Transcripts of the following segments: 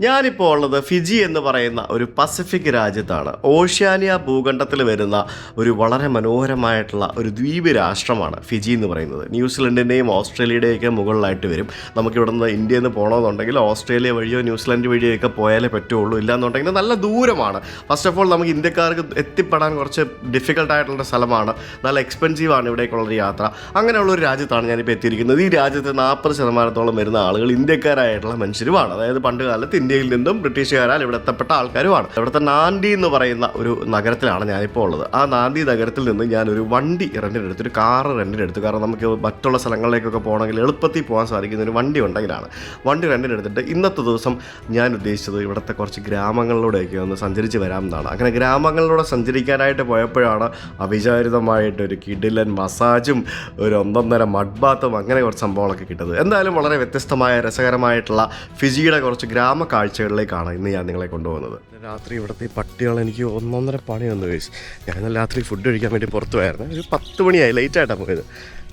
ഞാനിപ്പോൾ ഉള്ളത് ഫിജി എന്ന് പറയുന്ന ഒരു പസഫിക് രാജ്യത്താണ്. ഓഷ്യാനിയ ഭൂഖണ്ഡത്തിൽ വരുന്ന ഒരു വളരെ മനോഹരമായിട്ടുള്ള ഒരു ദ്വീപ് രാഷ്ട്രമാണ് ഫിജി എന്ന് പറയുന്നത്. ന്യൂസിലൻഡിൻ്റെയും ഓസ്ട്രേലിയയുടെയൊക്കെ മുകളിലായിട്ട് വരും. നമുക്കിവിടെ നിന്ന് ഇന്ത്യയിൽ നിന്ന് പോകണമെന്നുണ്ടെങ്കിൽ ഓസ്ട്രേലിയ വഴിയോ ന്യൂസിലൻഡ് വഴിയോ ഒക്കെ പോയാലേ പറ്റുള്ളൂ. ഇല്ലാന്നുണ്ടെങ്കിൽ നല്ല ദൂരമാണ്. ഫസ്റ്റ് ഓഫ് ഓൾ നമുക്ക് ഇന്ത്യക്കാർക്ക് എത്തിപ്പെടാൻ കുറച്ച് ഡിഫിക്കൽട്ടായിട്ടുള്ള സ്ഥലമാണ്. നല്ല എക്സ്പെൻസീവാണ് ഇവിടേക്കുള്ളൊരു യാത്ര. അങ്ങനെയുള്ളൊരു രാജ്യത്താണ് ഞാനിപ്പോൾ എത്തിയിരിക്കുന്നത്. ഈ രാജ്യത്ത് 40% വരുന്ന ആളുകൾ ഇന്ത്യക്കാരായിട്ടുള്ള മനുഷ്യരുമാണ്. അതായത് പണ്ട് കാലത്ത് ഇന്ത്യയിൽ നിന്നും ബ്രിട്ടീഷുകാരാൽ ഇവിടെ എത്തപ്പെട്ട ആൾക്കാരുമാണ്. ഇവിടുത്തെ നാന്തി എന്ന് പറയുന്ന ഒരു നഗരത്തിലാണ് ഞാനിപ്പോൾ ഉള്ളത്. ആ നാന്തി നഗരത്തിൽ നിന്ന് ഞാനൊരു വണ്ടി റെൻറ്റിനെടുത്തു, ഒരു കാറ് റെൻറ്റിനെടുത്തു. കാരണം നമുക്ക് മറ്റുള്ള സ്ഥലങ്ങളിലേക്കൊക്കെ പോകണമെങ്കിൽ എളുപ്പത്തിൽ പോകാൻ സാധിക്കുന്ന ഒരു വണ്ടി ഉണ്ടെങ്കിലാണ്. വണ്ടി റെൻറ്റിനെടുത്തിട്ട് ഇന്നത്തെ ദിവസം ഞാൻ ഉദ്ദേശിച്ചത് ഇവിടുത്തെ കുറച്ച് ഗ്രാമങ്ങളിലൂടെയൊക്കെ ഒന്ന് സഞ്ചരിച്ച് വരാമെന്നാണ്. അങ്ങനെ ഗ്രാമങ്ങളിലൂടെ സഞ്ചരിക്കാനായിട്ട് പോയപ്പോഴാണ് അവിചാരിതമായിട്ടൊരു കിടിലൻ മസാജും ഒരു 1.5 മഡ് ബാത്തും അങ്ങനെ കുറച്ച് സംഭവങ്ങളൊക്കെ കിട്ടുന്നത്. എന്തായാലും വളരെ വ്യത്യസ്തമായ രസകരമായിട്ടുള്ള ഫിജിയുടെ കുറച്ച് ഗ്രാമ കാഴ്ചകളിലേക്കാണ് ഇന്ന് ഞാൻ നിങ്ങളെ കൊണ്ടുപോകുന്നത്. രാത്രി ഇവിടുത്തെ ഈ പട്ടികൾ എനിക്ക് 1.5 പണി വന്നു കഴിച്ചു. ഞാൻ രാത്രി ഫുഡ് കഴിക്കാൻ വേണ്ടി പുറത്തു പോയായിരുന്നു. ഒരു 10 മണിയായി, ലേറ്റായിട്ടാണ് പോയത്.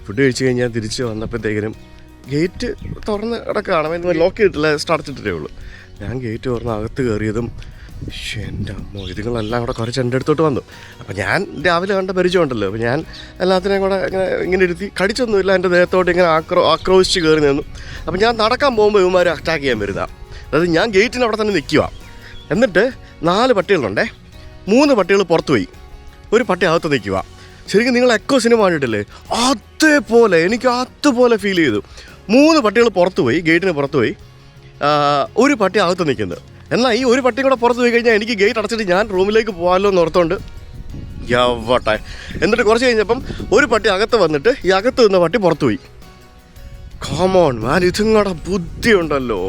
ഫുഡ് കഴിച്ച് കഴിഞ്ഞാൽ തിരിച്ച് വന്നപ്പോഴത്തേക്കിനും ഗേറ്റ് തുറന്ന് കിടക്കുകയാണ്. ലോക്ക് ചെയ്തിട്ടില്ല, അടച്ചിട്ടേ ഉള്ളൂ. ഞാൻ ഗേറ്റ് തുറന്ന് അകത്ത് കയറിയതും എൻ്റെ അമ്മോ, ഇതുങ്ങളെല്ലാം കൂടെ കുറച്ച് എൻ്റെ അടുത്തോട്ട് വന്നു. അപ്പോൾ ഞാൻ രാവിലെ കണ്ട പരിചയമുണ്ടല്ലോ, അപ്പോൾ ഞാൻ എല്ലാത്തിനെയും കൂടെ ഇങ്ങനെ ഇരുത്തി കടിച്ചൊന്നുമില്ല. എൻ്റെ ദേഹത്തോട്ട് ഇങ്ങനെ ആക്രോശിച്ച് കയറി നിന്നു. അപ്പോൾ ഞാൻ നടക്കാൻ പോകുമ്പോൾ ഇവന്മാർ അറ്റാക്ക് ചെയ്യാൻ വരുന്നതാണ്. അതായത് ഞാൻ ഗേറ്റിന് അവിടെ തന്നെ നിൽക്കുക. എന്നിട്ട് 4 പട്ടികളുണ്ടേ. 3 പട്ടികൾ പുറത്തു പോയി, ഒരു പട്ടി അകത്ത് നിൽക്കുക. ശരിക്കും നിങ്ങൾ എക്കോ സിനിമ കണ്ടിട്ടില്ലേ, അതേപോലെ എനിക്ക് അതുപോലെ ഫീൽ ചെയ്തു. 3 പട്ടികൾ പുറത്തു പോയി, ഗേറ്റിന് പുറത്തു പോയി, ഒരു പട്ടി അകത്ത് നിൽക്കുന്നത്. എന്നാൽ ഈ ഒരു പട്ടിയും കൂടെ പുറത്ത് പോയി കഴിഞ്ഞാൽ എനിക്ക് ഗേറ്റ് അടച്ചിട്ട് ഞാൻ റൂമിലേക്ക് പോകാമല്ലോ എന്ന് ഓർത്തുകൊണ്ട് യവട്ടെ. എന്നിട്ട് കുറച്ച് കഴിഞ്ഞപ്പം ഒരു പട്ടി അകത്ത് വന്നിട്ട് ഈ അകത്ത് നിന്ന പട്ടി പുറത്തു പോയി. കോമോൺ മാൻ, ഇതുങ്ങളുടെ ബുദ്ധി ഉണ്ടല്ലോ.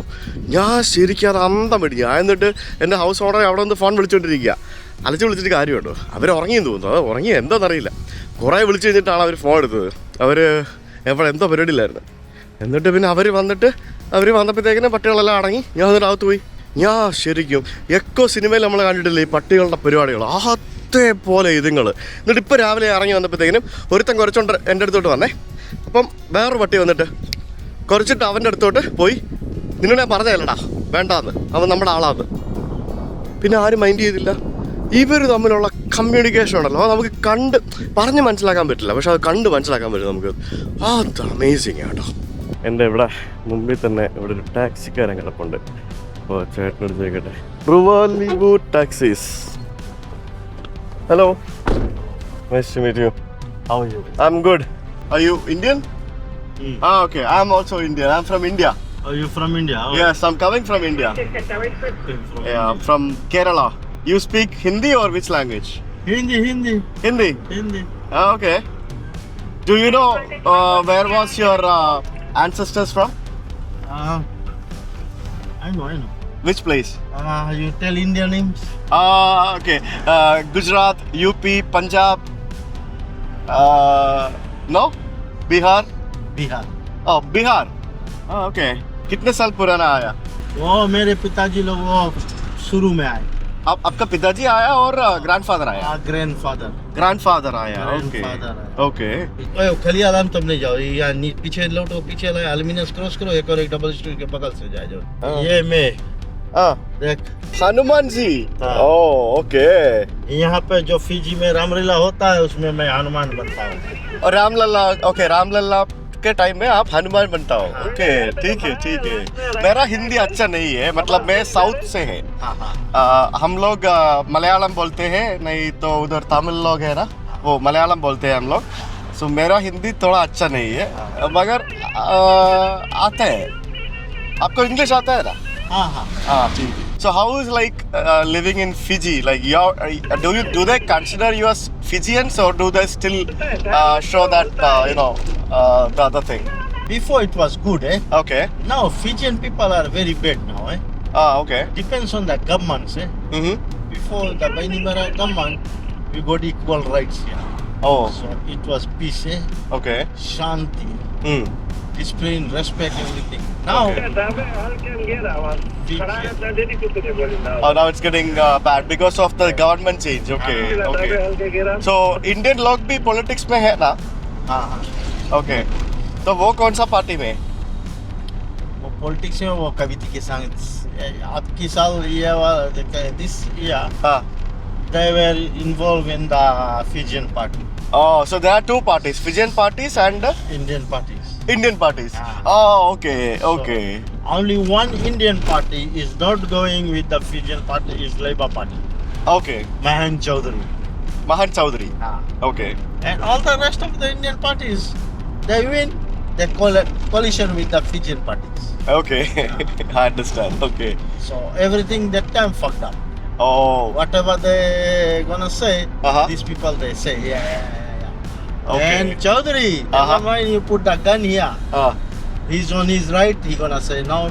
ഞാൻ ശരിക്കും അത് അന്തം പിടിക്കുക. ഞാൻ എന്നിട്ട് എൻ്റെ ഹൗസ് ഓണറെ അവിടെ നിന്ന് ഫോൺ വിളിച്ചുകൊണ്ടിരിക്കുക. വിളിച്ചിട്ട് കാര്യമുണ്ടോ, അവർ ഉറങ്ങിയെന്ന് തോന്നുന്നു. അത് ഉറങ്ങി എന്താണെന്നറിയില്ല. കുറേ വിളിച്ച് കഴിഞ്ഞിട്ടാണ് അവർ ഫോൺ എടുത്തത്. അവർ എന്തോ പരിപാടിയില്ലായിരുന്നു. എന്നിട്ട് പിന്നെ അവർ വന്നപ്പോഴത്തേക്കിനും പട്ടികളെല്ലാം അടങ്ങി. ഞാൻ എന്നിട്ട് അകത്ത് പോയി. ഞാൻ ശരിക്കും എക്കോ സിനിമയിൽ നമ്മൾ കണ്ടിട്ടില്ലേ ഈ പട്ടികളുടെ പരിപാടികൾ, അതേപോലെ ഇതുങ്ങൾ. എന്നിട്ട് ഇപ്പോൾ രാവിലെ ഇറങ്ങി വന്നപ്പോഴത്തേക്കിനും ഒരുത്തൻ കുറച്ചുകൊണ്ട് എൻ്റെ അടുത്തോട്ട് വന്നേ. അപ്പം വേറൊരു പട്ടി വന്നിട്ട് കുറച്ചിട്ട് അവൻ്റെ അടുത്തോട്ട് പോയി. നിന്നോട് ഞാൻ പറഞ്ഞതല്ലടാ വേണ്ടാന്ന്, അവൻ നമ്മുടെ ആളാന്ന്. പിന്നെ ആരും മൈൻഡ് ചെയ്തില്ല. ഇവർ തമ്മിലുള്ള കമ്മ്യൂണിക്കേഷൻ ഉണ്ടല്ലോ, അത് നമുക്ക് പറഞ്ഞ് മനസ്സിലാക്കാൻ പറ്റില്ല, പക്ഷെ അത് കണ്ട് മനസ്സിലാക്കാൻ പറ്റും നമുക്ക്. അത് അമേസിങ് ആട്ടോ. എൻ്റെ ഇവിടെ മുമ്പിൽ തന്നെ ഇവിടെ ഒരു ടാക്സിക്കാരൻ കിടപ്പുണ്ട്. അപ്പോൾ ചേട്ടനോട് ചോദിക്കട്ടെ. റുവാലിവു taxis. Hello, nice to meet you. How are you? I am good. Are you Indian? Okay. I'm also Indian. I'm from India. Oh, you from India? Oh. Yes, I'm coming from India. Yeah, from Kerala. You speak Hindi or which language? Hindi. Okay. Do you know where was your ancestors from? I know. Which place? You tell Indian names? Okay. Gujarat, UP, Punjab. No? Bihar? Oh, Bihar. Okay. कितने साल पुराना आया? वो मेरे पिताजी लोग वो शुरू में आए. आपका पिताजी आया और ग्रैंडफादर आया? ग्रैंडफादर आया. ओके. खलिया आराम तुम नहीं जाओ, यहाँ पीछे लौटो, पीछे लगा एल्यूमिनियम क्रॉस करो, एक और एक डबल स्टोरी के बगल से जाओ. ये मैं देख हनुमान जी. Oh okay. यहाँ पे जो फिजी में रामलीला होता है उसमें मैं हनुमान बनता हूँ. और रामलला. ओके, रामलला के टाइम में आप हनुमान बनता हो. ओके, ठीक है. मेरा हिंदी अच्छा नहीं है, मतलब मैं साउथ से है. हम लोग मलयालम बोलते हैं, नहीं तो उधर तमिल लोग है ना, वो मलयालम बोलते हैं हम लोग. सो मेरा हिंदी थोड़ा अच्छा नहीं है, मगर आता है. आपको इंग्लिश आता है ना? हाँ, ठीक है. So how is like living in Fiji? Like do they consider you as Fijians, or do they still show that the other thing? Before it was good, eh? Okay. Now Fijian people are very bad now, eh? Okay. Depends on the governments, eh? Before the Bainimara government, we got equal rights here. Oh. So it was peace, eh? Okay. Shanti. Discipline, respect, everything. Now, now it's getting bad because of the government change. Okay. So Indian लोग भी politics में है ना? हाँ. Okay. तो वो कौन सा पार्टी में? वो politics में वो कविता के संग आपकी साल ये वाला this year they were involved in the Fijian party, Oh, so there are two parties, Fijian parties and Indian parties. Indian parties. Ah. Oh, okay, okay. Only one Indian party is not going with the Fijian party, is Labour Party. Okay. Mahan Chaudhary. Mahan Chaudhary. Ah. Okay. And all the rest of the Indian parties, they win. They call it coalition with the Fijian parties. Okay. I understand. Okay. So everything that time fucked up. Oh. Whatever they gonna say, these people they say Okay. And Chaudhary, never mind you put the gun here. He's on his right. He gonna say no,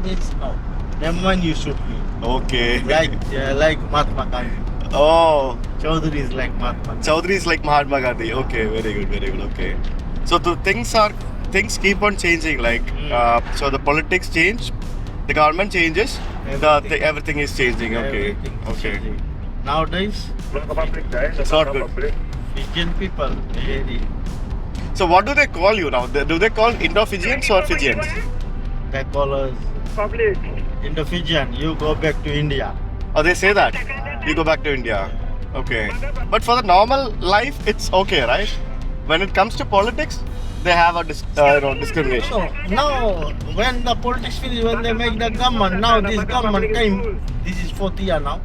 this no. Never mind you shoot me. Okay. Like Mahatma Gandhi. Oh. Chaudhary is like Mahatma Gandhi. Chaudhary is like Mahatma Gandhi. Okay. Very good. Very good. Okay. So the things keep on changing. Like so the politics change, the government changes, everything is changing. Okay. Everything is Okay. changing. Nowadays, It's not good. Fijian people, So what do they call you now? Do they call Indo-Fijians or Fijians? they call us Indo-Fijian. You go back to India. Oh, they say that. You go back to India. Okay. But for the normal life, it's okay, right? When it comes to politics, they have a discrimination. So now, when the politics finish, when they make the government, now this government came. This is 4th year now.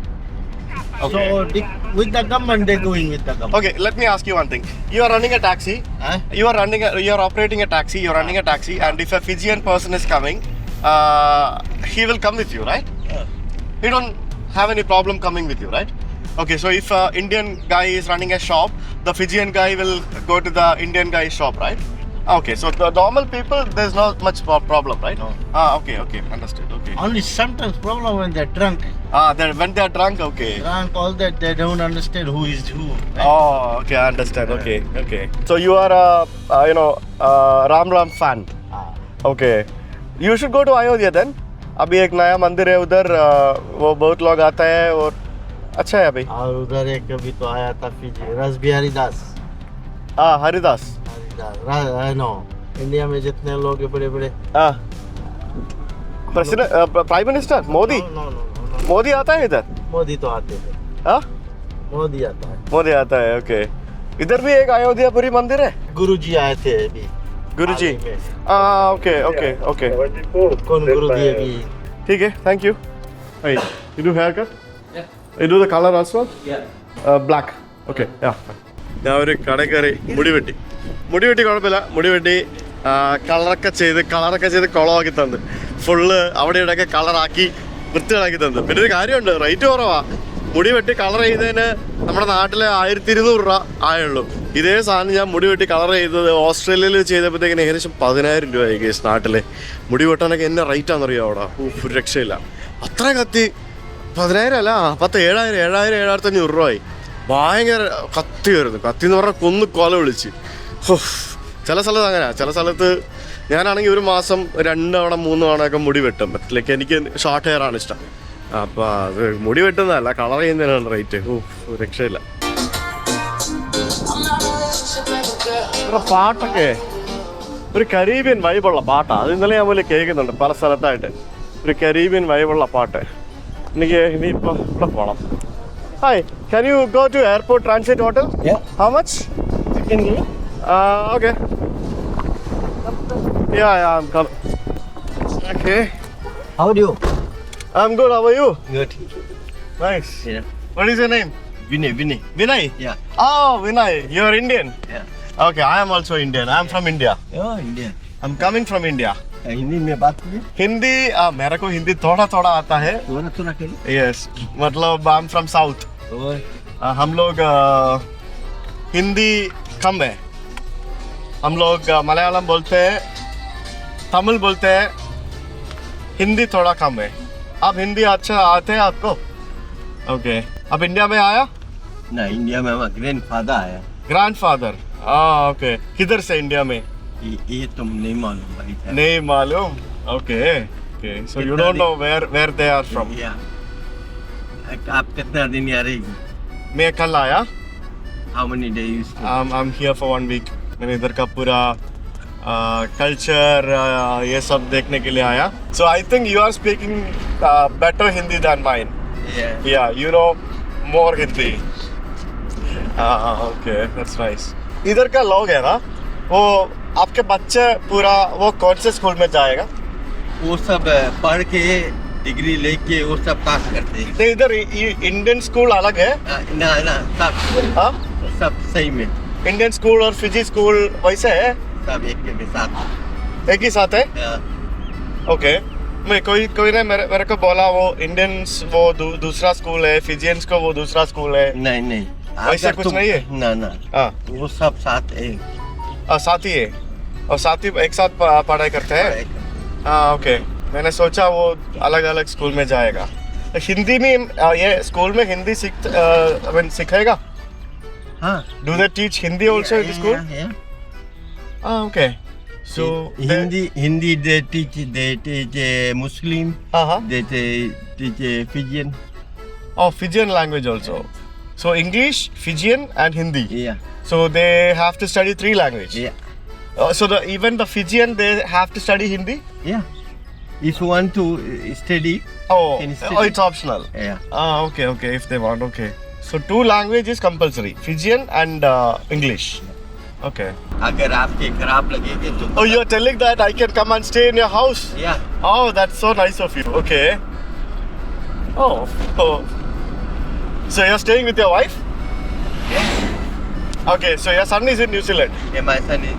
Okay. So with the government, they're going with the government. Okay, let me ask you one thing. You are running a taxi. Huh? You are operating a taxi. You are running a taxi, and if a Fijian person is coming, he will come with you, right? Yeah. You don't have any problem coming with you, right? Okay, so if an Indian guy is running a shop, the Fijian guy will go to the Indian guy's shop, right? Okay, so the normal people, there's not much problem, right? No. Okay, understood. Okay. Only sometimes problem when they're drunk. When they are drunk, okay. Drunk, all that, they don't understand who is who. Right? Oh, okay, I understand. Okay. So you are Ram fan. Okay. You should go to Ayodhya then. अभी एक नया मंदिर है उधर, वो बहुत लोग आता है और अच्छा है अभी. और उधर एक अभी तो आया था फिजी, रस बिहारी दास. हरिदास. नो, इंडिया में जितने लोग हैं बड़े बड़े. President, prime minister Modi. No. Modi आता है इधर. मोदी तो आते हैं. मोदी आता है. मोदी आता है. ओके. इधर भी एक अयोध्यापुरी मंदिर है. गुरुजी आए थे अभी. गुरुजी. ओके. कौन गुरुजी अभी? ठीक है. Thank you. Hey, you do haircut? Yeah. You do the color also? Yeah. Black. Okay. Yeah. ഞാൻ ഒരു കടയിൽ കയറി മുടി വെട്ടി കുഴപ്പമില്ല. മുടി വെട്ടി കളറൊക്കെ ചെയ്ത് കുളമാക്കി തന്നു. ഫുള്ള് അവിടെ ഇവിടെയൊക്കെ കളറാക്കി വൃത്തികളാക്കി തന്നു. പിന്നെ ഒരു കാര്യമുണ്ട്, റേറ്റ് കുറവാ. മുടി വെട്ടി കളർ ചെയ്തതിന് നമ്മുടെ നാട്ടിലെ 1200 രൂപ ആയുള്ളൂ. ഇതേ സാധനം ഞാൻ മുടി വെട്ടി കളർ ചെയ്തത് ഓസ്ട്രേലിയയിൽ ചെയ്തപ്പോഴത്തേക്കിന് ഏകദേശം 10,000 രൂപയായി കേസ്. നാട്ടിലെ മുടി വെട്ടാനൊക്കെ എന്നെ റേറ്റാണെന്നറിയാം അവിടെ. ഒരു രക്ഷയില്ല. അത്ര കത്തി 10,000 അല്ല, 7,500 രൂപയായി. ഭയങ്കര കത്തി വരുന്നു. കത്തി എന്ന് പറഞ്ഞാൽ കൊന്ന് കൊല വിളിച്ച്. ചില സ്ഥലത്ത് അങ്ങനെയാ. ചില സ്ഥലത്ത് ഞാനാണെങ്കിൽ ഒരു മാസം 2 തവണ 3 തവണയൊക്കെ മുടി വെട്ടും. ലൈക്ക് എനിക്ക് ഷോർട്ട് ഹെയർ ആണ് ഇഷ്ടം. അപ്പോൾ അത് മുടി വെട്ടുന്നതല്ല, കളർ ചെയ്യുന്നതിനാണ് റേറ്റ്. രക്ഷയില്ല. പാട്ടൊക്കെ ഒരു കരീബിയൻ വൈബുള്ള പാട്ടാണ്. അത് ഇന്നലെ ഞാൻ പോലെ കേൾക്കുന്നുണ്ട് പല സ്ഥലത്തായിട്ട്. ഒരു കരീബിയൻ വൈബുള്ള പാട്ട്. എനിക്ക് ഇനിയിപ്പോൾ ഇവിടെ പോകണം. Hi, can you go to Airport Transit Hotel? Yeah. How much? Okay. Yeah, I'm coming. Okay. How are you? I'm good. How are you? Good. Nice. Yeah. What is your name? Vinay. Vinay? Yeah. Oh, Vinay. You're Indian? Yeah. Okay, I am also Indian. I'm from India. Oh, Indian. I'm coming from India. Hindi में बात कीजिए. हिंदी मेरे को हिंदी थोड़ा आता है. थोड़ा के लिए. Yes. मतलब I'm from South. हम लोग हिंदी कम है. हम लोग मलयालम बोलते हैं, तमिल बोलते हैं, हिंदी थोड़ा कम है. आप हिंदी अच्छा आते हैं आपको? ओके. अब इंडिया में आया? ना, इंडिया में हमारा ग्रैंडफादर आया. ग्रैंडफादर. ओके. किधर से इंडिया में? ये तुम नहीं मालूम भाई. नहीं मालूम. Okay. So you don't know where they are from? Yeah. आप कितना दिन यहाँ रहेगी? मैं कल आया. How many days? I'm here for 1 week. मैंने इधर का पूरा कल्चर ये सब देखने के लिए आया. So I think you are speaking better Hindi than mine. Yeah. Yeah, you know more Hindi. Okay, that's nice. इधर का लोग है ना, वो आपके बच्चे पूरा वो कौन से स्कूल में जाएगा? वो सब पढ़ के डिग्री लेके वो सब पास करते हैं. नहीं, इधर इंडियन स्कूल अलग है. ना सब हाँ, सब सही में इंडियन स्कूल और फिजी स्कूल वैसे है, सब एक साथ. एक ही साथ है. ओके, मैं कोई ने मेरे को बोला वो इंडियंस वो दूसरा स्कूल है, फिजियंस को वो दूसरा स्कूल है. नहीं वैसा कुछ नहीं है? ना हाँ, वो सब साथ है. साथ ही है और साथ ही एक साथ पढ़ाई करते हैं. हाँ, ओके. मैंने सोचा वो अलग अलग स्कूल में जाएगा. हिंदी में ये स्कूल में हिंदी सिखाएगा? हाँ. Do they teach Hindi also in school? हाँ, okay. So Hindi they teach Muslim. They teach Fijian. Oh, Fijian language also. So English, Fijian, and Hindi. Yeah. So they have to study 3 languages. Yeah. So even the Fijian they have to study Hindi. Yeah. If you want to study. Can study. It's optional. Yeah. Okay. If they want, okay. So 2 languages compulsory: Fijian and English. Okay. अगर आपके खराब लगेंगे तो. Oh, you're telling that I can come and stay in your house? Yeah. Oh, that's so nice of you. Okay. Oh. So you're staying with your wife? Yeah. Okay, so your son is in New Zealand. Yeah, my son is.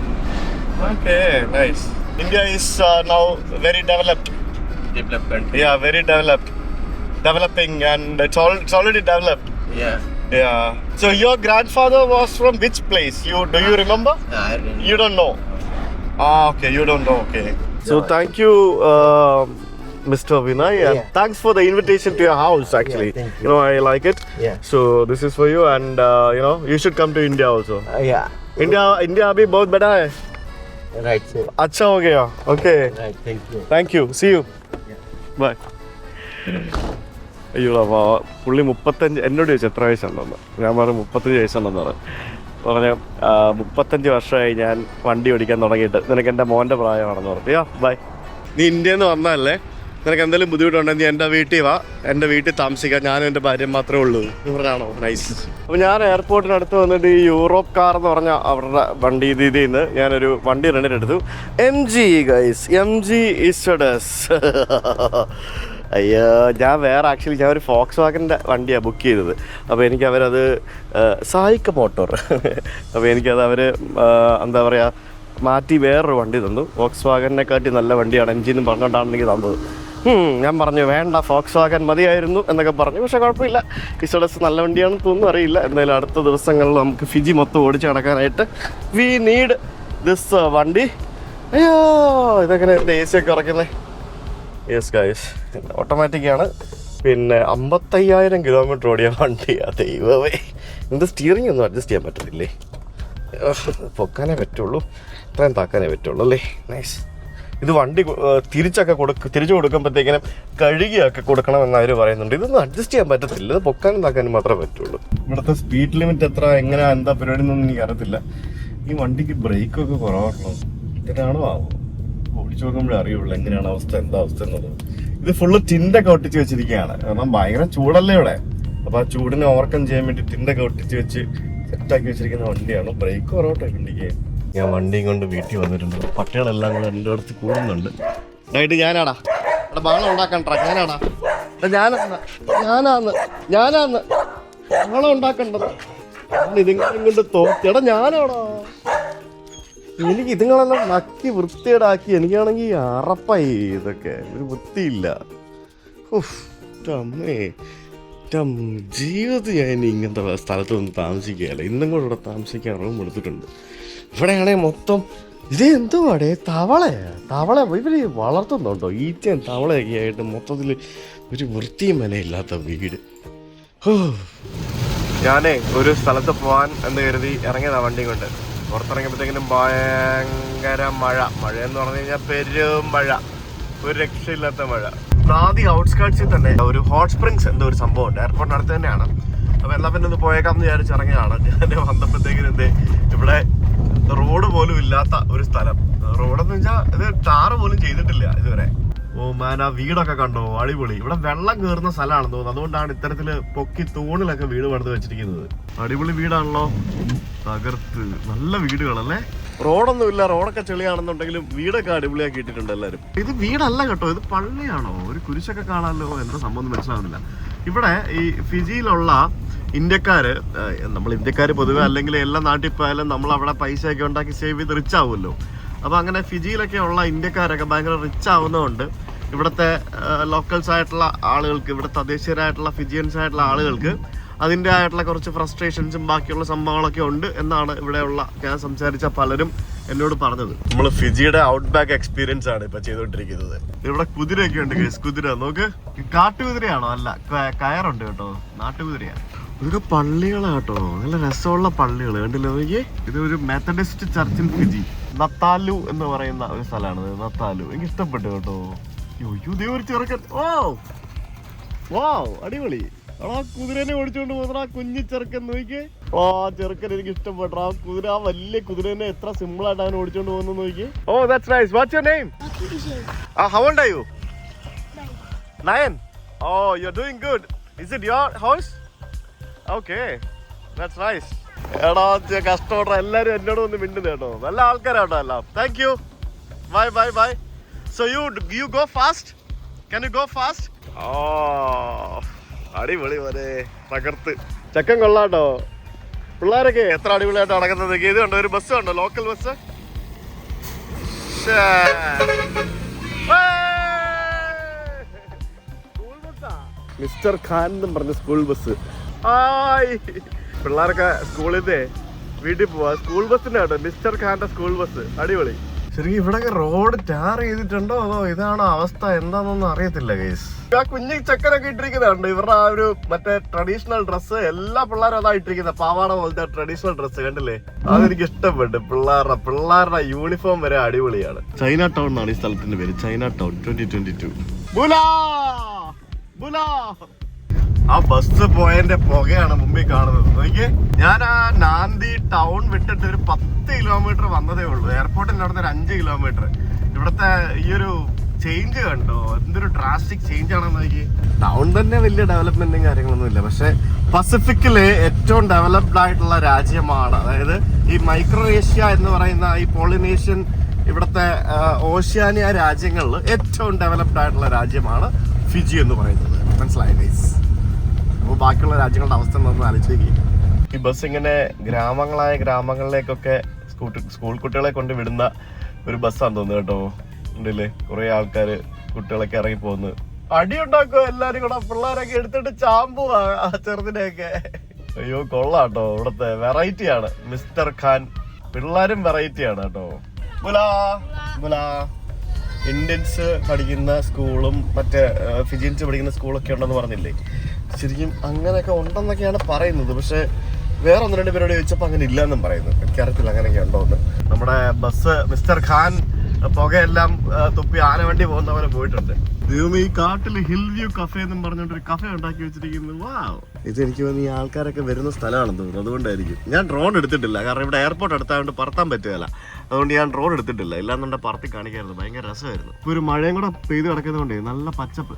Okay, nice. India is now very developed. Developed country. Yeah, very developed. Developing, and it's already developed. Yeah. Yeah. So your grandfather was from which place? Do you remember? I don't know. You don't know. Okay, you don't know. Okay. So thank you, Mr. Vinay, and thanks for the invitation to your house. Actually, thank you. you know, I like it. Yeah. So this is for you, and you know, you should come to India also. Yeah. India अभी बहुत बड़ा है. Right, sir. अच्छा हो गया. Okay. Right, thank you. Thank you. See you. Bye. അയ്യോ, പുള്ളി 35 എന്നോട് ചോദിച്ചു എത്ര വയസ്സുണ്ടെന്ന്. ഞാൻ പറഞ്ഞു 35 വയസ്സുണ്ടെന്നാണ് പറഞ്ഞു. 35 വർഷമായി ഞാൻ വണ്ടി ഓടിക്കാൻ തുടങ്ങിയിട്ട്. നിനക്ക് എൻ്റെ മോൻ്റെ പ്രായമാണെന്ന് പറഞ്ഞു. ബൈ. നീ ഇന്ത്യയിൽ നിന്ന് വന്നതല്ലേ, നിനക്ക് എന്തെങ്കിലും ബുദ്ധിമുട്ടുണ്ടെങ്കിൽ നീ എൻ്റെ വീട്ടിൽ വാ, എൻ്റെ വീട്ടിൽ താമസിക്കാം, ഞാനും എൻ്റെ ഭാര്യ മാത്രമേ ഉള്ളൂ എന്ന് പറഞ്ഞാണോ. നൈസ്. അപ്പോൾ ഞാൻ എയർപോർട്ടിനടുത്ത് വന്നിട്ട് ഈ യൂറോപ്പ് കാർ എന്ന് പറഞ്ഞ അവരുടെ വണ്ടി ഇതിൽ നിന്ന് ഞാനൊരു വണ്ടി റെന്റിനെടുത്തു. MG guys, MG ഇസ്റ്റഡസ്. അയ്യോ, ഞാൻ ആക്ച്വലി ഞാൻ ഒരു ഫോക്സ് വാഗൻ്റെ വണ്ടിയാണ് ബുക്ക് ചെയ്തത്. അപ്പോൾ എനിക്ക് അവരത് സായിക്ക മോട്ടോർ അപ്പോൾ എനിക്കത് അവർ എന്താ പറയുക മാറ്റി വേറൊരു വണ്ടി തന്നു. ഫോക്സ് വാഗനെക്കാട്ടി നല്ല വണ്ടിയാണ് MG എന്ന് പറഞ്ഞുകൊണ്ടാണ് എനിക്ക് തന്നത്. ഞാൻ പറഞ്ഞു വേണ്ട, ഫോക്സ് വാഗൻ മതിയായിരുന്നു എന്നൊക്കെ പറഞ്ഞു. പക്ഷേ കുഴപ്പമില്ല, ഇസ്റ്റഡസ് നല്ല വണ്ടിയാണെന്ന് തോന്നുന്നു, അറിയില്ല. എന്തായാലും അടുത്ത ദിവസങ്ങളിൽ നമുക്ക് ഫിജി മൊത്തം ഓടിച്ച് നടക്കാനായിട്ട് വി നീഡ് ദിസ് വണ്ടി. അയ്യോ, ഇതെങ്ങനെ എൻ്റെ AC ഒക്കെ കുറയ്ക്കുന്നത്. യെസ് ഗൈസ്, ഓട്ടോമാറ്റിക്കാണ്. പിന്നെ 55,000 കിലോമീറ്റർ ഓടിയ വണ്ടിയാണ്. ദൈവമേ, ഇത് സ്റ്റിയറിംഗ് ഒന്നും അഡ്ജസ്റ്റ് ചെയ്യാൻ പറ്റത്തില്ലേ? പൊക്കാനേ പറ്റുള്ളൂ, ഇത്രയും താക്കാനേ പറ്റുള്ളൂ അല്ലേ. നൈസ്. ഇത് വണ്ടി തിരിച്ചു കൊടുക്കുമ്പോഴത്തേക്കിനും കഴുകിയൊക്കെ കൊടുക്കണമെന്ന് അവർ പറയുന്നുണ്ട്. ഇതൊന്നും അഡ്ജസ്റ്റ് ചെയ്യാൻ പറ്റത്തില്ല, ഇത് പൊക്കാനും താക്കാനും മാത്രമേ പറ്റുള്ളൂ. ഇവിടുത്തെ സ്പീഡ് ലിമിറ്റ് എത്ര, എങ്ങനെയാ, എന്താ പരിപാടി എന്നൊന്നും എനിക്ക് അറിയത്തില്ല. ഈ വണ്ടിക്ക് ബ്രേക്കൊക്കെ കുറവാണല്ലോ, ഇതിനാണോ ആവും? ഓടിച്ചു നോക്കുമ്പോഴേ അറിയുള്ളൂ എങ്ങനെയാണ് അവസ്ഥ, എന്താ അവസ്ഥ എന്നുള്ളത്. ഇത് ഫുള്ള് ടിൻഡൊക്കെ ഒട്ടിച്ച് വെച്ചിരിക്കുകയാണ്, കാരണം ഭയങ്കര ചൂടല്ലേ ഇവിടെ. അപ്പോൾ ആ ചൂടിനെ ഓവർകം ചെയ്യാൻ വേണ്ടി ടിൻഡൊക്കെ ഒട്ടിച്ച് വെച്ച് സെറ്റാക്കി വെച്ചിരിക്കുന്ന വണ്ടിയാണ്. ബ്രേക്ക് കുറവട്ടെ വണ്ടിക്ക്. ഞാൻ വണ്ടിയും കൊണ്ട് വീട്ടിൽ വന്നിട്ടുണ്ട്. പട്ടികളെല്ലാം കൂടെ എൻ്റെ അടുത്ത് കൂടുന്നുണ്ട്. ആയിട്ട് ഞാനാടാ അവിടെ ബഹളം ഉണ്ടാക്കണ്ട, ഞാനാടാ ഞാനാന്ന് ബഹളം ഉണ്ടാക്കണ്ടത്. ഇതിങ്ങനെ കൊണ്ട് തോറ്റടാ ഞാനാടാ. എനിക്ക് ഇതുങ്ങളെല്ലാം നക്കി വൃത്തിയേടാക്കി. എനിക്കാണെങ്കിൽ അറപ്പായി, ഇതൊക്കെ ഒരു വൃത്തിയില്ല. ജീവിതത്തിൽ ഞാൻ ഇനി ഇങ്ങനത്തെ സ്ഥലത്തൊന്നും താമസിക്കുകയല്ല. ഇന്നും കൂടെ ഇവിടെ താമസിക്കാൻ റൂം എടുത്തിട്ടുണ്ട്. ഇവിടെയാണെങ്കിൽ മൊത്തം ഇത് എന്തുവാടേ, തവള ഇവർ വളർത്തുന്നുണ്ടോ? ഈച്ചയും തവളയൊക്കെ ആയിട്ട് മൊത്തത്തിൽ ഒരു വൃത്തിയും മനയില്ലാത്ത വീട്. ഞാനേ ഒരു സ്ഥലത്ത് പോകാൻ എന്ന് കരുതി ഇറങ്ങിയതാ വണ്ടി കൊണ്ട്. പുറത്തിറങ്ങിയപ്പോഴത്തേക്കിനും ഭയങ്കര മഴയെന്ന് പറഞ്ഞു കഴിഞ്ഞാൽ പെരും മഴ, ഒരു രക്ഷയില്ലാത്ത മഴ. ആദ്യ ഔട്ട്സ്കേർട്സിൽ തന്നെ ഒരു ഹോട്ട് സ്പ്രിങ്സ് എന്തോ ഒരു സംഭവം ഉണ്ട്, എയർപോർട്ടിന് അടുത്ത് തന്നെയാണ്. അപ്പോൾ എന്നാൽ പിന്നെ ഒന്ന് പോയേക്കാമെന്ന് വിചാരിച്ച് ഇറങ്ങിയതാണ്. ഞാൻ വന്നപ്പോഴത്തേക്കിനും ഇവിടെ റോഡ് പോലും ഇല്ലാത്ത ഒരു സ്ഥലം, റോഡെന്ന് വെച്ചാൽ ഇത് ടാറ് പോലും ചെയ്തിട്ടില്ല ഇതുവരെ. ഓ മാൻ, ആ വീടൊക്കെ കണ്ടോ, അടിപൊളി. ഇവിടെ വെള്ളം കയറുന്ന സ്ഥലമാണെന്ന് തോന്നുന്നു, അതുകൊണ്ടാണ് ഇത്തരത്തില് പൊക്കി തൂണിലൊക്കെ വീട് പണിത് വെച്ചിരിക്കുന്നത്. അടിപൊളി വീടാണല്ലോ, തകർത്ത്. നല്ല വീടുകളല്ലേ. റോഡൊന്നുമില്ല, റോഡൊക്കെ ചെളിയാണെന്നുണ്ടെങ്കിലും വീടൊക്കെ അടിപൊളിയാക്കി ഇട്ടിട്ടുണ്ട് എല്ലാവരും. ഇത് വീടല്ല കേട്ടോ, ഇത് പള്ളിയാണോ? ഒരു കുരിശൊക്കെ കാണാമല്ലോ, എന്താ സംഭവം മനസ്സിലാവുന്നില്ല. ഇവിടെ ഈ ഫിജിയിലുള്ള ഇന്ത്യക്കാര്, നമ്മൾ ഇന്ത്യക്കാര് പൊതുവെ അല്ലെങ്കിൽ എല്ലാ നാട്ടിൽ പോയാലും നമ്മൾ അവിടെ പൈസയൊക്കെ ഉണ്ടാക്കി സേവ് ചെയ്ത് റിച്ച് ആവുമല്ലോ. അപ്പോൾ അങ്ങനെ ഫിജിയിലൊക്കെ ഉള്ള ഇന്ത്യക്കാരൊക്കെ ഭയങ്കര റിച്ച് ആവുന്നതുകൊണ്ട് ഇവിടുത്തെ ലോക്കൽസ് ആയിട്ടുള്ള ആളുകൾക്ക്, ഇവിടെ തദ്ദേശീയരായിട്ടുള്ള ഫിജിയൻസ് ആയിട്ടുള്ള ആളുകൾക്ക് അതിൻ്റെ ആയിട്ടുള്ള കുറച്ച് ഫ്രസ്ട്രേഷൻസും ബാക്കിയുള്ള സംഭവങ്ങളൊക്കെ ഉണ്ട് എന്നാണ് ഇവിടെയുള്ള ഞാൻ സംസാരിച്ച പലരും എന്നോട് പറഞ്ഞത്. നമ്മൾ ഫിജിയുടെ ഔട്ട് ബാക്ക് എക്സ്പീരിയൻസ് ആണ് ഇപ്പൊ ചെയ്തോണ്ടിരിക്കുന്നത്. ഇവിടെ കുതിരയൊക്കെ ഉണ്ട് ഗൈസ്, കുതിര നോക്ക്. കാട്ടുകുതിരയാണോ? അല്ല, കയറുണ്ട് കേട്ടോ, നാട്ടുകുതിരയാണ്. ഇതൊക്കെ പള്ളികളാണ് കേട്ടോ, നല്ല രസമുള്ള പള്ളികൾ കണ്ടില്ലേ നോക്കിയേ. ഇത് ഒരു മെത്തഡിസ്റ്റ് ചർച്ച് ഇൻ ഫിജി, നത്താലു എന്ന് പറയുന്ന ഒരു സ്ഥലമാണ്. നത്താലു എനിക്ക് ഇഷ്ടപ്പെട്ടു കേട്ടോ. ഒരു ചെറുക്കൻ, ഓ വാ അടിപൊളി. ആ കുതിരനെ ഓടിച്ചോണ്ട് പോകുന്ന ആ കുഞ്ഞു ചെറുക്കൻ നോക്കിയേ. ആ ചെറുക്കൻ എനിക്ക് ഇഷ്ടപ്പെട്ടു. ആ കുതിര, ആ വലിയ കുതിരനെ എത്ര സിമ്പിൾ ആയിട്ട് അവൻ ഓടിച്ചോണ്ട് പോകുന്നു നോക്കിയേ. Oh that's nice. What's your name? How old are you? 9. Oh, you're doing good. Is it your house? Okay, that's nice. എടാ കഷ്ടപ്പെടാ, എല്ലാരും എന്നോട് ഒന്ന് മിണ്ടുന്നു കേട്ടോ, നല്ല ആൾക്കാരാട്ടോ എല്ലാം. Thank you, bye bye bye. So you go fast, can you go fast? ഓ അടിപൊളി പോലെ തകർത്ത്. ചക്കൻ കൊള്ളാട്ടോ. പിള്ളേരൊക്കെ എത്ര അടിപൊളിയായിട്ട് നടക്കുന്നത്. ഇത് കണ്ടോ, ഒരു ബസ് കണ്ടോ, ലോക്കൽ ബസ്. സ്കൂൾ ബസ്സാ, മിസ്റ്റർ ഖാൻ എന്നും പറഞ്ഞ സ്കൂൾ ബസ്. ഹായ്, പിള്ളേരൊക്കെ സ്കൂളിൽ നിന്ന് വീട്ടിൽ പോവാ. സ്കൂൾ ബസ്സിന്റെ കേട്ടോ, മിസ്റ്റർ ഖാന്റെ സ്കൂൾ ബസ്. അടിപൊളി. ശരിക്കും ഇവിടെയൊക്കെ റോഡ് ടാർ ചെയ്തിട്ടുണ്ടോ അതോ ഇതാണോ അവസ്ഥ എന്താണെന്നൊന്നും അറിയത്തില്ല ഗൈസ്. ആ കുഞ്ഞു ചക്കരൊക്കെ ഇട്ടിരിക്കുന്നുണ്ട്. ഇവരുടെ ആ ഒരു മറ്റേ ട്രഡീഷണൽ ഡ്രസ്സ് എല്ലാ പിള്ളേരും അതാ ഇട്ടിരിക്കുന്നത്, പാവാട പോലത്തെ ട്രഡീഷണൽ ഡ്രസ്സ് കണ്ടില്ലേ. അതെനിക്ക് ഇഷ്ടപ്പെട്ടു. പിള്ളേരുടെ യൂണിഫോം വരെ അടിപൊളിയാണ്. ചൈന ടൗൺ എന്നാണ് ഈ സ്ഥലത്തിന്റെ പേര്, ചൈന ടൗൺ 2022. ബുലാ ബുലാ. ആ ബസ് പോയതിന്റെ പുകയാണ് മുമ്പിൽ കാണുന്നത് നോക്കിയേ. ഞാൻ ആ നാന്തി ടൗൺ വിട്ടിട്ട് ഒരു 10 കിലോമീറ്റർ വന്നതേ ഉള്ളൂ. എയർപോർട്ടിൽ നടന്ന ഒരു 5 കിലോമീറ്റർ. ഇവിടുത്തെ ഈ ഒരു ചേഞ്ച് കണ്ടോ, എന്തൊരു ഡ്രാസ്റ്റിക് ചേഞ്ച് ആണെന്ന് നോക്കി. ടൗൺ തന്നെ വലിയ ഡെവലപ്മെന്റും കാര്യങ്ങളൊന്നും ഇല്ല, പക്ഷെ പസഫിക്കില് ഏറ്റവും ഡെവലപ്ഡ് ആയിട്ടുള്ള രാജ്യമാണ്. അതായത് ഈ മൈക്രോനേഷ്യ എന്ന് പറയുന്ന ഈ പോളിനേഷ്യൻ, ഇവിടുത്തെ ഓഷ്യാനിയ രാജ്യങ്ങളിൽ ഏറ്റവും ഡെവലപ്ഡ് ആയിട്ടുള്ള രാജ്യമാണ് ഫിജി എന്ന് പറയുന്നത്. മനസ്സിലായി ഗൈസ്? അപ്പോൾ ബാക്കിയുള്ള രാജ്യങ്ങളുടെ അവസ്ഥ എന്താണെന്ന് ആലോചിക്കുക. ഈ ബസ് ഇങ്ങനെ ഗ്രാമങ്ങളിലേക്കൊക്കെ സ്കൂൾ കുട്ടികളെ കൊണ്ട് വിടുന്ന ഒരു ബസ്സാന്ന് തോന്നുന്നു കേട്ടോ. ഉണ്ടല്ലേ, കുറെ ആൾക്കാർ കുട്ടികളൊക്കെ ഇറങ്ങി പോകുന്നു. അടിയുണ്ടാക്കുക എല്ലാരും കൂടെ, പിള്ളേരൊക്കെ എടുത്തിട്ട് ചാമ്പുവാ ആ ചെറുതിനെയൊക്കെ. അയ്യോ കൊള്ളാട്ടോ, ഇവിടുത്തെ വെറൈറ്റിയാണ് മിസ്റ്റർ ഖാൻ. പിള്ളേരും വെറൈറ്റിയാണ് കേട്ടോ. ബുലാ ബുലാ. ഇന്ത്യൻസ് പഠിക്കുന്ന സ്കൂളും മറ്റേ ഫിജിയൻസ് പഠിക്കുന്ന സ്കൂളൊക്കെ ഉണ്ടെന്ന് പറഞ്ഞില്ലേ. ശരിക്കും അങ്ങനെയൊക്കെ ഉണ്ടെന്നൊക്കെയാണ് പറയുന്നത്, പക്ഷെ വേറെ 1-2 പേരോട് ചോദിച്ചപ്പോൾ അങ്ങനെ ഇല്ലെന്നും പറയുന്നു. എനിക്കറിയത്തില്ല അങ്ങനെയൊക്കെ ഉണ്ടോ എന്ന്. നമ്മുടെ ബസ് മിസ്റ്റർ ഖാൻ പുകയെല്ലാം തുപ്പി ആനവണ്ടി പോകുന്ന പോലെ പോയിട്ടുണ്ട്. ഈ കാട്ടിൽ ഹിൽ വ്യൂ കഫേ എന്നും പറഞ്ഞോണ്ടൊരു കഫേ ഉണ്ടാക്കി വെച്ചിരിക്കുന്നു. വാവ്, ഇത് എനിക്ക് തോന്നുന്നു ഈ ആൾക്കാരൊക്കെ വരുന്ന സ്ഥലമാണെന്ന് തോന്നുന്നു, അതുകൊണ്ടായിരിക്കും. ഞാൻ ഡ്രോൺ എടുത്തിട്ടില്ല, കാരണം ഇവിടെ എയർപോർട്ട് അടുത്തായതുകൊണ്ട് പറത്താൻ പറ്റുകയില്ല. അതുകൊണ്ട് ഞാൻ ഡ്രോൺ എടുത്തിട്ടില്ല, ഇല്ലാന്നുണ്ടെ പറത്തി കാണിക്കായിരുന്നു. ഭയങ്കര രസമായിരുന്നു. ഇപ്പോൾ ഒരു മഴയും കൂടെ പെയ്ത് കിടക്കുന്നതുകൊണ്ടേ നല്ല പച്ചപ്പ്.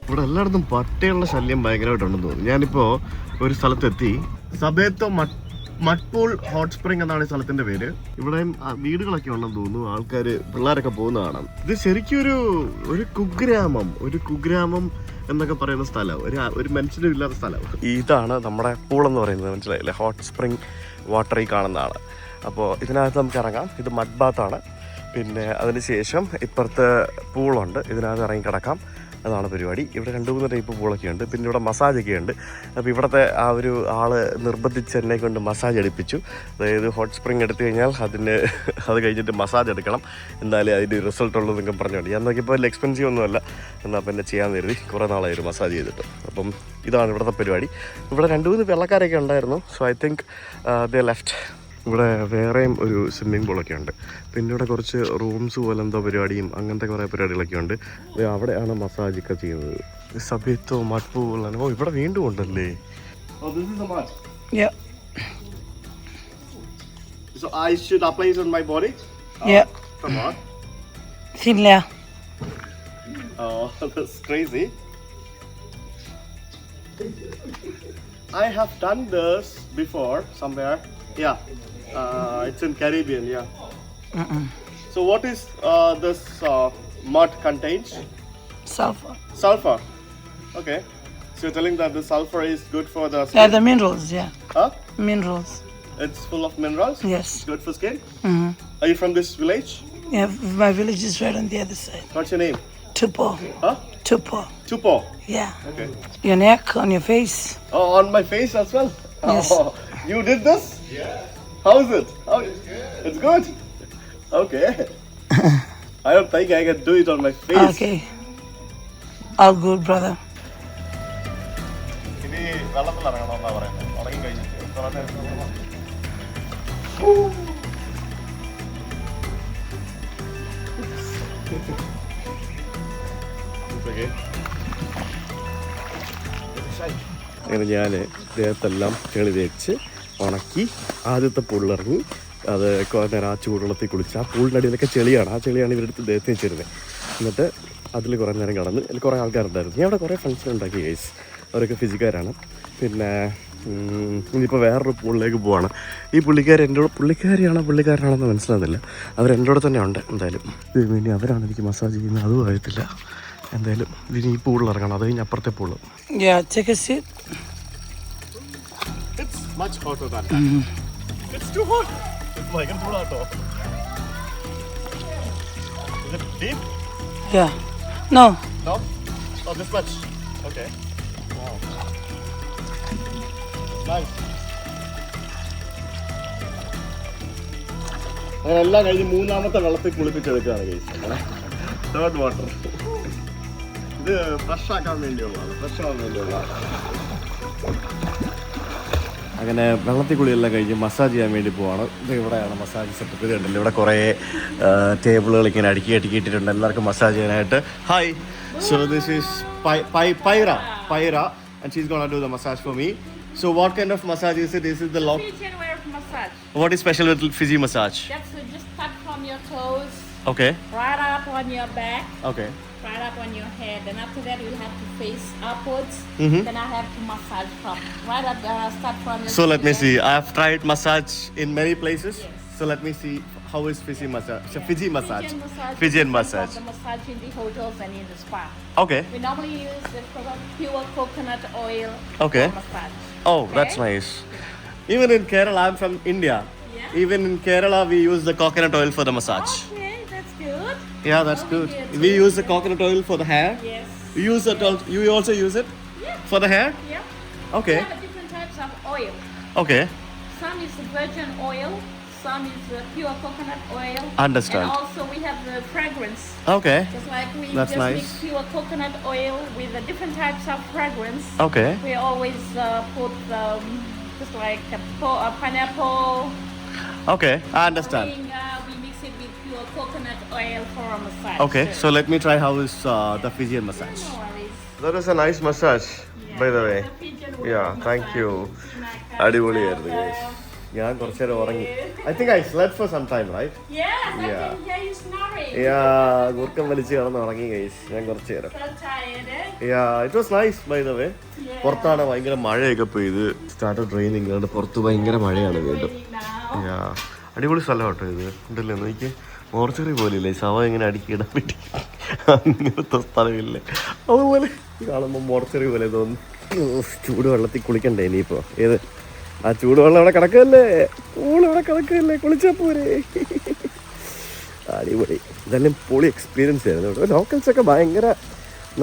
ഇവിടെ എല്ലായിടത്തും പട്ടികളുടെ ശല്യം ഭയങ്കരമായിട്ടുണ്ടെന്ന് തോന്നുന്നു. ഞാനിപ്പോൾ ഒരു സ്ഥലത്തെത്തി, സബേത്തോ മട്പൂൾ ഹോട്ട് സ്പ്രിംഗ് എന്നാണ് ഈ സ്ഥലത്തിന്റെ പേര്. ഇവിടെയും വീടുകളൊക്കെ ഉണ്ടെന്ന് തോന്നുന്നു, ആൾക്കാർ പിള്ളേരൊക്കെ പോകുന്ന കാണാം. ഇത് ശരിക്കും ഒരു കുഗ്രാമം എന്നൊക്കെ പറയുന്ന സ്ഥലം, ഒരു മനുഷ്യനും ഇല്ലാത്ത സ്ഥലം. ഇതാണ് നമ്മുടെ പൂൾ എന്ന് പറയുന്നത്, മനസ്സിലായില്ലേ? ഹോട്ട് സ്പ്രിംഗ് വാട്ടറിൽ കാണുന്നതാണ്. അപ്പോൾ ഇതിനകത്ത് നമുക്ക് ഇറങ്ങാം. ഇത് മഡ് ബാത്താണ്. പിന്നെ അതിന് ശേഷം ഇപ്പുറത്ത് പൂളുണ്ട്, ഇതിനകത്ത് ഇറങ്ങി കിടക്കാം. അതാണ് പരിപാടി. ഇവിടെ 2-3 ടൈപ്പ് പൂളൊക്കെ ഉണ്ട്. പിന്നെ ഇവിടെ മസാജൊക്കെ ഉണ്ട്. അപ്പോൾ ഇവിടുത്തെ ആ ഒരു ആള് നിർബന്ധിച്ച് എന്നെ കൊണ്ട് മസാജ് എടുപ്പിച്ചു. അതായത് ഹോട്ട് സ്പ്രിംഗ് എടുത്തു കഴിഞ്ഞാൽ അത് കഴിഞ്ഞിട്ട് മസാജ് എടുക്കണം, എന്നാലേ അതിൻ്റെ റിസൾട്ട് ഉള്ളൂ എന്നൊക്കെ പറഞ്ഞുകൊണ്ട്. ഞാൻ നോക്കിയപ്പോൾ വലിയ എക്സ്പെൻസീവ് ഒന്നുമല്ല, എന്നാൽ പിന്നെ ചെയ്യാൻ കരുതി. കുറേ നാളായിരുന്നു മസാജ് ചെയ്തിട്ട്. അപ്പം ഇതാണ് ഇവിടുത്തെ പരിപാടി. ഇവിടെ 2-3 വെള്ളക്കാരൊക്കെ ഉണ്ടായിരുന്നു. So I think they left. ഇവിടെ വേറെയും ഒരു സ്വിമ്മിംഗ് പൂളൊക്കെ ഉണ്ട്. പിന്നെ ഇവിടെ കുറച്ച് റൂംസ് പോലെ എന്തോ പരിപാടിയും അങ്ങനത്തെ കുറേ പരിപാടികളൊക്കെ ഉണ്ട്. അവിടെയാണ് മസാജൊക്കെ ചെയ്യുന്നത്. സബീത്തോ മട്പൂളാണ്. ഓ ഇവിടെ വീണ്ടും ഉണ്ടല്ലേ. Yeah. So I should apply it on my body? Yeah. Come on. Finlea. Oh, that's crazy. I have done this before somewhere. Yeah. It's in Caribbean, yeah. So what is this mud contains? Sulfur. Sulfur. Okay. So you're telling that the sulfur is good for the skin? Yeah, the minerals, yeah. Huh? Minerals. It's full of minerals? Yes. Good for skin? Mm-hmm. Are you from this village? Yeah, my village is right on the other side. What's your name? Tupo. Huh? Tupo. Chupo. Yeah. Okay. Your neck, on your face. Oh, on my face as well? Yes. Oh, you did this? Yeah. How is it? Oh, it's good. Okay. I don't think I can do it on my face. Okay. All good, brother. ഇനി വെള്ളത്തിലിറങ്ങണമെന്നാ പറയുന്നത്. ഉറങ്ങി കഴിഞ്ഞിട്ട് കുറേ നേരം അങ്ങനെ ഞാൻ ദേഹത്തെല്ലാം ചെളി തേച്ച് ഉണക്കി ആദ്യത്തെ പൂളിലിറങ്ങി അത് കുറേ നേരം ആ ചൂടുവെള്ളത്തിൽ കുളിച്ച് ആ പൂളിൻ്റെ അടിയിലൊക്കെ ചെളിയാണ്. ആ ചെളിയാണ് ഇവരെടുത്ത് ദേഹത്ത് വെച്ചിരുന്നത്. എന്നിട്ട് അതിൽ കുറേ നേരം കിടന്ന് അതിൽ കുറേ ആൾക്കാരുണ്ടായിരുന്നു. ഞാൻ അവിടെ കുറേ ഫങ്ഷൻ ഉണ്ടാക്കി ഗൈസ്. അവരൊക്കെ ഫിസിക്കാരാണ്. പിന്നെ ഇനിയിപ്പോൾ വേറൊരു പൂളിലേക്ക് പോവാണ്. ഈ പുള്ളിക്കാരിയാണെന്ന് മനസ്സിലാകുന്നില്ല. അവരെൻ്റെ കൂടെ തന്നെ ഉണ്ട്. എന്തായാലും ഇനി അവരാണ് എനിക്ക് മസാജ് ചെയ്യുന്നത്, അതും അറിയത്തില്ല. എന്തായാലും ഇതിന് ഈ പൂളിൽ ഇറങ്ങണം. അത് കഴിഞ്ഞ് അപ്പുറത്തെ pool. Yeah, take a seat. It's much hotter than that. It's too hot. It's ഭയങ്കര ചൂടാട്ടോ. Is it deep? Yeah. No. No? Oh, this much. Okay. Wow. Nice. അങ്ങനെ എല്ലാം കഴിഞ്ഞ് മൂന്നാമത്തെ വെള്ളത്തിൽ കുളിപ്പിച്ചെടുക്കുകയാണ് കഴിച്ചത്. Third water. ഇത് ഫ്രഷ് ആക്കാൻ വേണ്ടിയുള്ളതാണ്. ഫ്രഷ് ആവാൻ വേണ്ടിയുള്ളതാണ്. അങ്ങനെ വെള്ളത്തിൽ കുളിയെല്ലാം കഴിഞ്ഞ് മസാജ് ചെയ്യാൻ വേണ്ടി പോവാണ്. ഇത് ഇവിടെയാണ് മസാജ് സെറ്റപ്പ്. ഇത് ഉണ്ടല്ലോ ഇവിടെ കുറേ ടേബിളുകൾ ഇങ്ങനെ അടുക്കി ഇട്ടിട്ടുണ്ട് എല്ലാവർക്കും മസാജ് ചെയ്യാനായിട്ട്. Hi, so this is Payra and she's gonna do the massage for me. So what kind of massage is it? Is it the lock? Fijian way of massage. What is special with Fiji massage? That's just start from your toes, Okay. right up on your back, Okay. right up on your head. Then after that, you have to face upwards. Mhm. Then I have to massage from right up. Start from your. So let me feet. see. I have tried massage in many places. Yes. So let me see how is Fiji massage. So Fiji massage. Fijian massage. Fijian is massage. The massage in the hotels and in the spa. Okay. We normally use the pure coconut oil. Okay. For massage. Oh, that's Okay? nice. Even in Kerala, I'm from India. Yeah. Even in Kerala, we use the coconut oil for the massage. Okay, that's good. Yeah, that's Over good. here We too. use the coconut oil for the hair. Yes. You use it. You also use it Yeah. for the hair. Yeah. Okay. We have different types of oil. Okay. Some is virgin oil, some is pure coconut oil. Understand. And also we have the fragrance. Okay. Just like we That's just nice. mix pure coconut oil with the different types of fragrance. Okay. We always put just like a pineapple. Okay. I understand. We mix it with pure coconut oil for a massage. Okay. So let me try how is the Fijian massage. No worries. That was a nice massage, by the way. The Fijian way Yeah, of thank massage. you. Like അടിപൊളിയായിരുന്നു guys. ഞാൻ കുറച്ച് നേരം ഉറങ്ങി. I think I slept for some time, right? Yes, I Yeah. can hear you snoring. Yeah, ഗുർക്കം വലിച്ച് കിടന്ന് ഉറങ്ങി guys. ഞാൻ കുറച്ച് നേരം. So tired, eh? Yeah, it was nice by the way. പുറത്താണ് ഭയങ്കര മഴയൊക്കെ പെയ്ത് സ്റ്റാർട്ടഡ് റെയിനിങ്. അതുകൊണ്ട് പുറത്ത് ഭയങ്കര മഴയാണ് വീണ്ടും. Now. Yeah. അടിപൊളി സ്ഥലം കേട്ടോ ഇത്. ഉണ്ടല്ലോ എനിക്ക് മോർച്ചറി പോലില്ലേ, ശവം ഇങ്ങനെ അടുക്കി ഇടാൻ പറ്റി അങ്ങനത്തെ സ്ഥലമില്ലേ, അതുപോലെ കാണുമ്പോൾ മോർച്ചറി പോലെ തോന്നുന്നു. ചൂട് വെള്ളത്തിൽ കുളിക്കണ്ടേ ഇനിയിപ്പോൾ? ഏത് ആ ചൂടുവെള്ളം അവിടെ കിടക്കല്ലേ, ഇവിടെ കിടക്കല്ലേ, കുളിച്ചാൽ പോരെ. അടിപൊളി. ഇതെല്ലാം പൊളി എക്സ്പീരിയൻസ് ആയിരുന്നു കേട്ടോ. ലോക്കൽസൊക്കെ ഭയങ്കര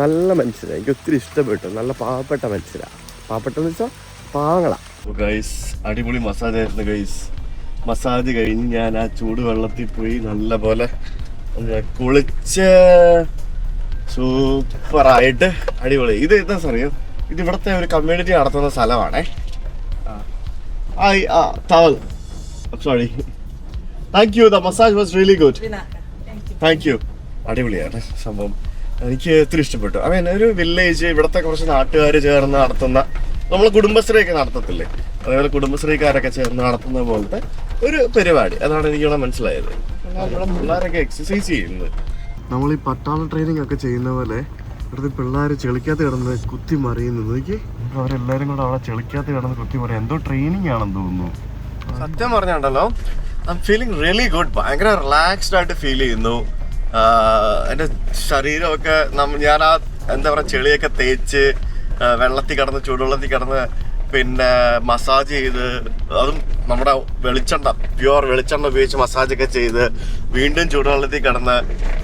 നല്ല മനുഷ്യരാണ്, എനിക്ക് ഒത്തിരി ഇഷ്ടപ്പെട്ടു. നല്ല പാവപ്പെട്ട മനുഷ്യരാണ്. പാവപ്പെട്ടെന്ന് വെച്ചാൽ പാവങ്ങളാണ്. ഗൈസ് അടിപൊളി മസാജ് ആയിരുന്നു ഗൈസ്. മസാജ് കഴിഞ്ഞ് ഞാൻ ആ ചൂടുവെള്ളത്തിൽ പോയി നല്ല പോലെ കുളിച്ച് സൂപ്പറായിട്ട് അടിപൊളി. ഇത് എന്താ അറിയോ, ഇത് ഇവിടുത്തെ ഒരു കമ്മ്യൂണിറ്റി നടത്തുന്ന സ്ഥലമാണേ. Towel sorry. Thank you. The massage was really good. Thank you. അടിപൊളിയാണ് സംഭവം. എനിക്ക് ഒത്തിരി ഇഷ്ടപ്പെട്ടു. ഐ മീൻ ഒരു വില്ലേജ്, ഇവിടുത്തെ കുറച്ച് നാട്ടുകാർ ചേർന്ന് നടത്തുന്ന, നമ്മൾ കുടുംബശ്രീയൊക്കെ നടത്തത്തില്ലേ, അതേപോലെ കുടുംബശ്രീക്കാരൊക്കെ ചേർന്ന് നടത്തുന്ന പോലത്തെ ഒരു പരിപാടി. അതാണ് എനിക്കിവിടെ മനസ്സിലായത്. ഇവിടെ പിള്ളേരൊക്കെ എക്സസൈസ് ചെയ്യുന്നത്. നമ്മൾ ഈ പട്ടാള ട്രെയിനിങ് ഒക്കെ ചെയ്യുന്ന പോലെ ഇവിടുത്തെ പിള്ളേർ ചെളിക്കകത്ത് കിടന്ന് കുത്തി മറിയുന്നത്. എനിക്ക് അവരെല്ലാവരും കൂടെ അവിടെ ചെളിക്കകത്ത് കിടന്ന് കുത്തി മറിയും. എന്തോ ട്രെയിനിങ് ആണെന്ന് തോന്നുന്നു. സത്യം പറഞ്ഞുണ്ടല്ലോ, I am feeling really good. ഭയങ്കര റിലാക്സ്ഡ് ആയിട്ട് ഫീൽ ചെയ്യുന്നു. എൻ്റെ ശരീരമൊക്കെ ഞാൻ ആ എന്താ പറയുക ചെളിയൊക്കെ തേച്ച് വെള്ളത്തിൽ കിടന്ന്, ചൂടുവെള്ളത്തിൽ കിടന്ന്, പിന്നെ മസാജ് ചെയ്ത്, അതും നമ്മുടെ വെളിച്ചെണ്ണ, പ്യുവർ വെളിച്ചെണ്ണ ഉപയോഗിച്ച് മസാജൊക്കെ ചെയ്ത് വീണ്ടും ചൂടുവെള്ളത്തിൽ കിടന്ന്,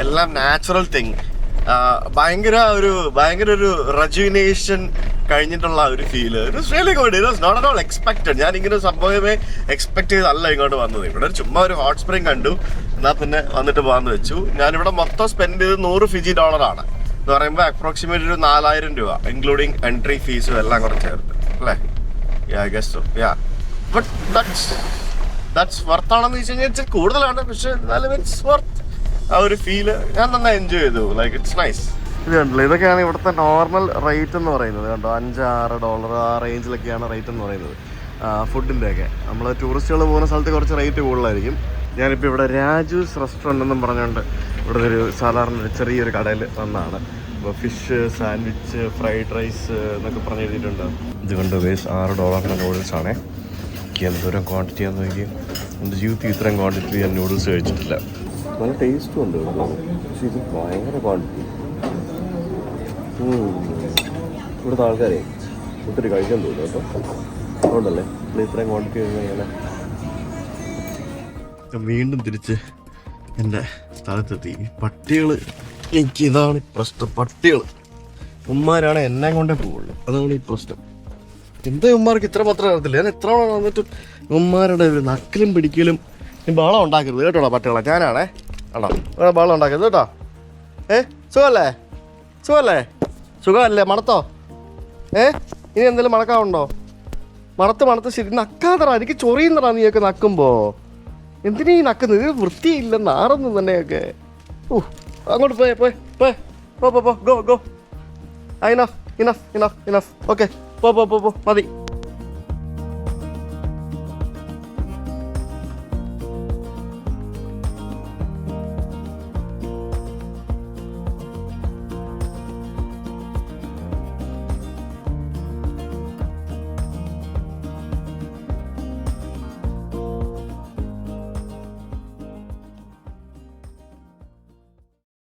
എല്ലാം നാച്ചുറൽ തിങ്. ഭയങ്കര ഒരു റെജുവിനേഷൻ കഴിഞ്ഞിട്ടുള്ള ഒരു feel. It was really good. It was not at all expected. ഞാൻ ഇങ്ങനെ സംഭവമേ എക്സ്പെക്ട് ചെയ്തല്ല ഇങ്ങോട്ട് വന്നത്. ഇവിടെ ചുമ്മാ ഒരു ഹോട്ട് സ്പ്രിങ് കണ്ടു, എന്നാൽ പിന്നെ വന്നിട്ട് പോകാമെന്ന് വെച്ചു. ഞാനിവിടെ മൊത്തം സ്പെൻഡ് ചെയ്ത് $100 ഫിജി എന്ന് പറയുമ്പോൾ അപ്രോക്സിമേറ്റ് ഒരു 4000 രൂപ, ഇൻക്ലൂഡിങ് എൻട്രി ഫീസും എല്ലാം കൂടെ ചേർത്ത് അല്ലേ? I guess so. But that's worth ആണെന്ന് വെച്ച് കഴിഞ്ഞാൽ ഇച്ചിരി കൂടുതലാണ്, പക്ഷെ എന്നാലും ഇറ്റ്സ് വർത്ത്. ആ ഒരു ഫീല് ഞാൻ നന്നായി എൻജോയ് ചെയ്തു. Like it's nice. ഇത് കണ്ടില്ല, ഇതൊക്കെയാണ് ഇവിടുത്തെ നോർമൽ റേറ്റ് എന്ന് പറയുന്നത്. കണ്ടോ, $5-6 ആ റേഞ്ചിലൊക്കെയാണ് റേറ്റ് എന്ന് പറയുന്നത് ഫുഡിൻ്റെ ഒക്കെ. നമ്മൾ ടൂറിസ്റ്റുകൾ പോകുന്ന സ്ഥലത്ത് കുറച്ച് റേറ്റ് കൂടുതലായിരിക്കും. ഞാനിപ്പോൾ ഇവിടെ രാജൂസ് റെസ്റ്റോറൻ്റ് എന്നും പറഞ്ഞുകൊണ്ട് ഇവിടെ ഒരു സാധാരണ ചെറിയൊരു കടയിൽ വന്നതാണ്. അപ്പോൾ ഫിഷ് സാൻഡ്വിച്ച്, ഫ്രൈഡ് റൈസ് എന്നൊക്കെ പറഞ്ഞ് എഴുതിയിട്ടുണ്ട്. ഇത് കണ്ടോ ഗൈസ്, $6 നൂഡിൽസ് ആണേ. എനിക്ക് എന്തോരം ക്വാണ്ടിറ്റി ആണെന്ന് നോക്കി. എൻ്റെ ജീവിതത്തിൽ ഇത്രയും ക്വാണ്ടിറ്റി ഞാൻ നൂഡിൽസ് കഴിച്ചിട്ടില്ല. നല്ല ടേസ്റ്റും ഉണ്ട്, പക്ഷേ ഇത് ഭയങ്കര ക്വാണ്ടിറ്റി. ഇവിടുത്തെ ആൾക്കാരെ ഒത്തിരി കഴിക്കാൻ തോന്നുന്നു കേട്ടോ. അതുകൊണ്ടല്ലേ ഇത്രയും ക്വാണ്ടിറ്റി കഴിഞ്ഞാൽ. വീണ്ടും തിരിച്ച് എൻ്റെ സ്ഥലത്തെത്തി. പട്ടികൾ, എനിക്ക് ഇതാണ് പ്രശ്നം. പട്ടികൾ ഉമ്മാരാണ് എന്നെ കൊണ്ടേ പോവുള്ളൂ. അതാണ് ഈ പ്രശ്നം. എന്താ ഉമ്മാർക്ക് ഇത്ര പത്രം അറിയത്തില്ല. ഞാൻ എത്ര തവണ വന്നിട്ടും ഉമ്മാരുടെ ഒരു നക്കലും പിടിക്കലും. ഈ ബഹളം ഉണ്ടാക്കരുത് കേട്ടോടാ പട്ടികളെ. ഞാനാണേ ആണോ ബഹളം ഉണ്ടാക്കരുത് കേട്ടോ. സുഖമല്ലേ? സുഖമല്ലേ? സുഖമല്ലേ? മണത്തോ? ഇനി എന്തെങ്കിലും മണക്കാവുണ്ടോ? മണത്ത് ശരി നക്കാതറാ. എനിക്ക് ചൊറിയുന്നടാ നീയൊക്കെ നക്കുമ്പോ. എന്തിനാ ഈ നക്കുന്നത്? ഇത് വൃത്തിയില്ല, നാറുന്നു തന്നെയൊക്കെ. അങ്ങോട്ട് പോ. ഗോ. ഇനഫ്. ഓക്കെ, പോ മതി.